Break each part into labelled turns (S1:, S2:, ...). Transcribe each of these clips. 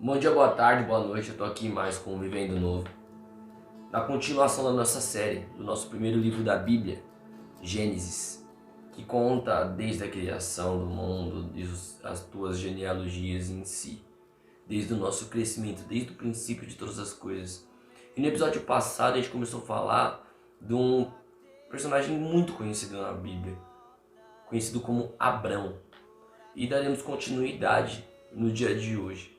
S1: Bom dia, boa tarde, boa noite. Eu tô aqui mais com o Vivendo Novo, na continuação da nossa série, do nosso primeiro livro da Bíblia, Gênesis, que conta desde a criação do mundo, desde as tuas genealogias em si, desde o nosso crescimento, desde o princípio de todas as coisas. E no episódio passado a gente começou a falar de um personagem muito conhecido na Bíblia, conhecido como Abrão, e daremos continuidade no dia de hoje.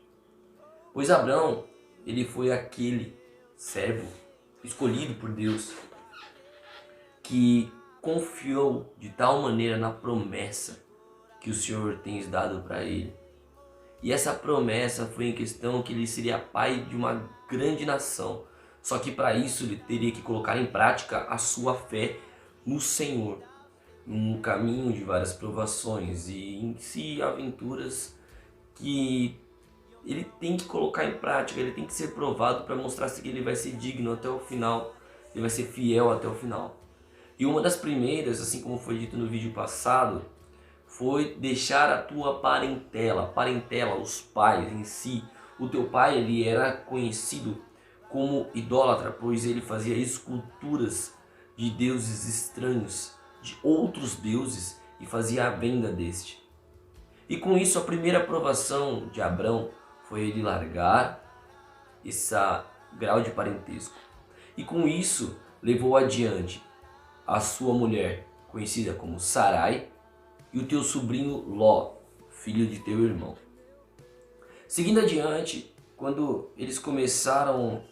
S1: Pois Abrão, ele foi aquele servo escolhido por Deus que confiou de tal maneira na promessa que o Senhor tem dado para ele. E essa promessa foi em questão que ele seria pai de uma grande nação. Só que para isso ele teria que colocar em prática a sua fé no Senhor, num caminho de várias provações e em si aventuras que ele tem que colocar em prática, ele tem que ser provado para mostrar se ele vai ser digno até o final, ele vai ser fiel até o final. E uma das primeiras, assim como foi dito no vídeo passado, foi deixar a tua parentela, os pais em si. O teu pai, ele era conhecido como idólatra, pois ele fazia esculturas de deuses estranhos, de outros deuses, e fazia a venda deste. E com isso a primeira aprovação de Abrão foi ele largar esse grau de parentesco. E com isso levou adiante a sua mulher, conhecida como Sarai, e o teu sobrinho Ló, filho de teu irmão. Seguindo adiante, quando eles começaram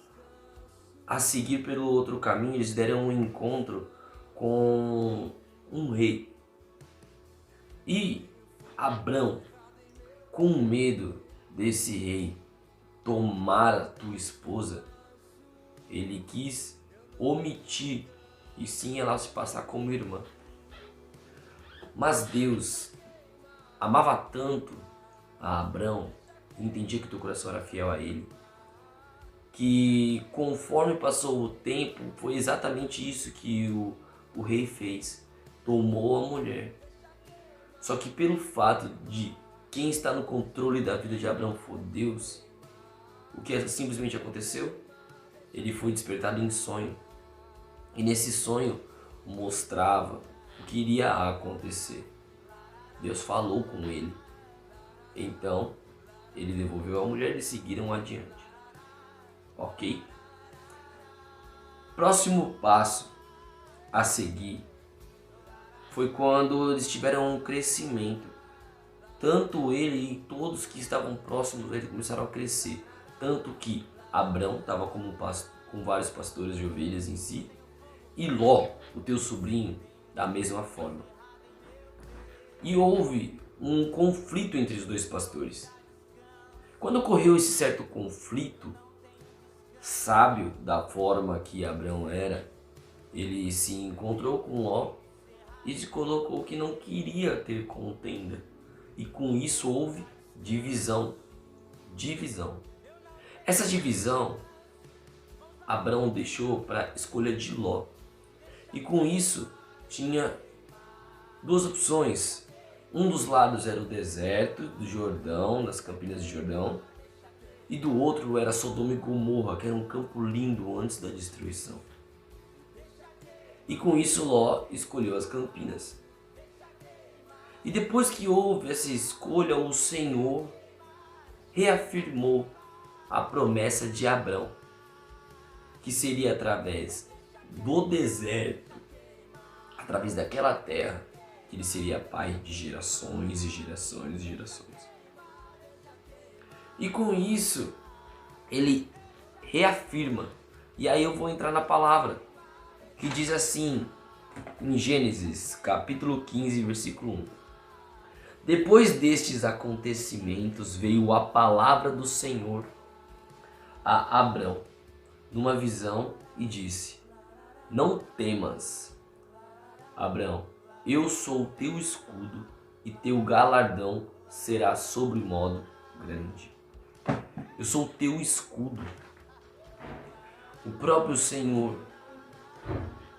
S1: a seguir pelo outro caminho, eles deram um encontro com um rei. E Abrão, com medo desse rei tomar a tua esposa, ele quis omitir e sim ela se passar como irmã. Mas Deus amava tanto a Abrão, entendia que teu coração era fiel a ele, que conforme passou o tempo, foi exatamente isso que o rei fez, tomou a mulher. Só que pelo fato de quem está no controle da vida de Abrão for Deus, o que simplesmente aconteceu? Ele foi despertado em sonho. E nesse sonho mostrava o que iria acontecer. Deus falou com ele. Então, ele devolveu a mulher e seguiram adiante. Ok? Próximo passo a seguir foi quando eles tiveram um crescimento. Tanto ele e todos que estavam próximos dele começaram a crescer. Tanto que Abrão estava com vários pastores de ovelhas em si. E Ló, o teu sobrinho, da mesma forma. E houve um conflito entre os dois pastores. Quando ocorreu esse certo conflito, sábio da forma que Abrão era, ele se encontrou com Ló e se colocou que não queria ter contenda. E com isso houve divisão. Essa divisão, Abrão deixou para a escolha de Ló. E com isso tinha duas opções. Um dos lados era o deserto do Jordão, das campinas de Jordão. E do outro era Sodoma e Gomorra, que era um campo lindo antes da destruição. E com isso Ló escolheu as campinas. E depois que houve essa escolha, o Senhor reafirmou a promessa de Abrão, que seria através do deserto, através daquela terra, que ele seria pai de gerações e gerações e gerações. E com isso, ele reafirma. E aí eu vou entrar na palavra, que diz assim, em Gênesis, capítulo 15, versículo 1. Depois destes acontecimentos veio a palavra do Senhor a Abrão, numa visão, e disse: Não temas, Abrão, eu sou o teu escudo, e teu galardão será sobremodo grande. Eu sou o teu escudo. O próprio Senhor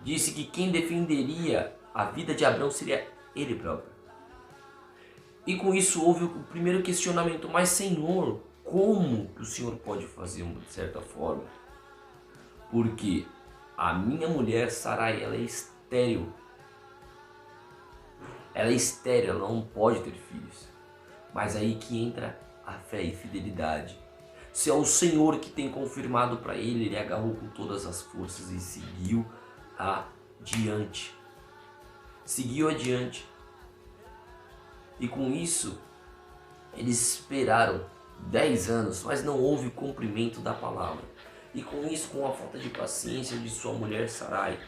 S1: disse que quem defenderia a vida de Abrão seria ele próprio. E com isso houve o primeiro questionamento: mas Senhor, como que o Senhor pode fazer de certa forma? Porque a minha mulher Sarai, ela é estéril. Ela é estéril, ela não pode ter filhos. Mas aí que entra a fé e fidelidade. Se é o Senhor que tem confirmado para ele, ele agarrou com todas as forças e seguiu adiante. Seguiu adiante. E com isso, eles esperaram 10 anos, mas não houve cumprimento da palavra. E com isso, com a falta de paciência de sua mulher Sarai,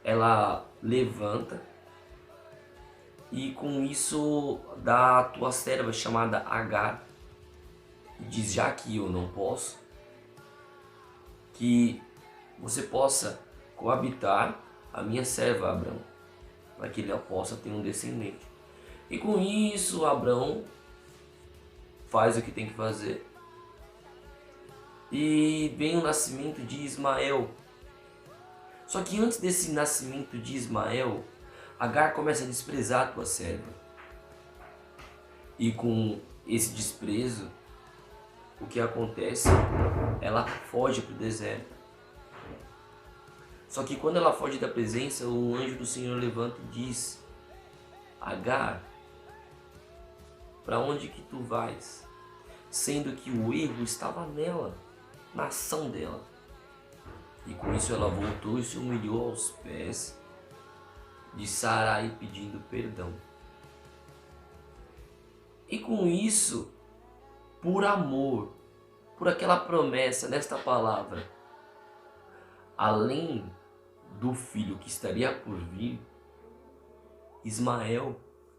S1: ela levanta e com isso dá a tua serva chamada Agar e diz: já que eu não posso, que você possa coabitar a minha serva Abrão, para que ele possa ter um descendente. E com isso Abrão faz o que tem que fazer. E vem o nascimento de Ismael. Só que antes desse nascimento de Ismael, Agar começa a desprezar a tua serva. E com esse desprezo, o que acontece? Ela foge para o deserto. Só que quando ela foge da presença, o anjo do Senhor levanta e diz: Agar, para onde que tu vais? Sendo que o erro estava nela, na ação dela. E com isso ela voltou e se humilhou aos pés de Sarai pedindo perdão. E com isso, por amor, por aquela promessa nesta palavra, além do filho que estaria por vir, Ismael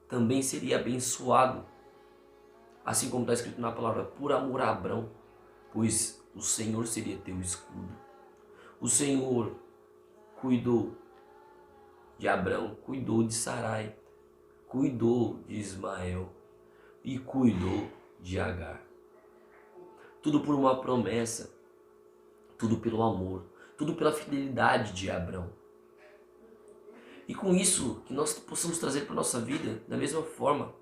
S1: também seria abençoado. Assim como está escrito na palavra, por amor a Abrão, pois o Senhor seria teu escudo. O Senhor cuidou de Abrão, cuidou de Sarai, cuidou de Ismael e cuidou de Agar. Tudo por uma promessa, tudo pelo amor, tudo pela fidelidade de Abrão. E com isso, que nós possamos trazer para a nossa vida da mesma forma.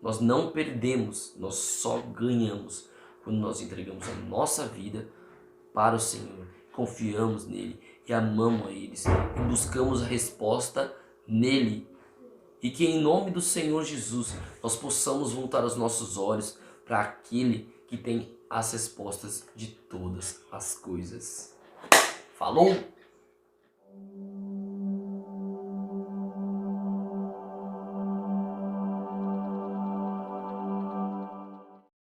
S1: Nós não perdemos, nós só ganhamos quando nós entregamos a nossa vida para o Senhor, confiamos nele e amamos a eles e buscamos a resposta nele. E que em nome do Senhor Jesus nós possamos voltar os nossos olhos para aquele que tem as respostas de todas as coisas. Falou?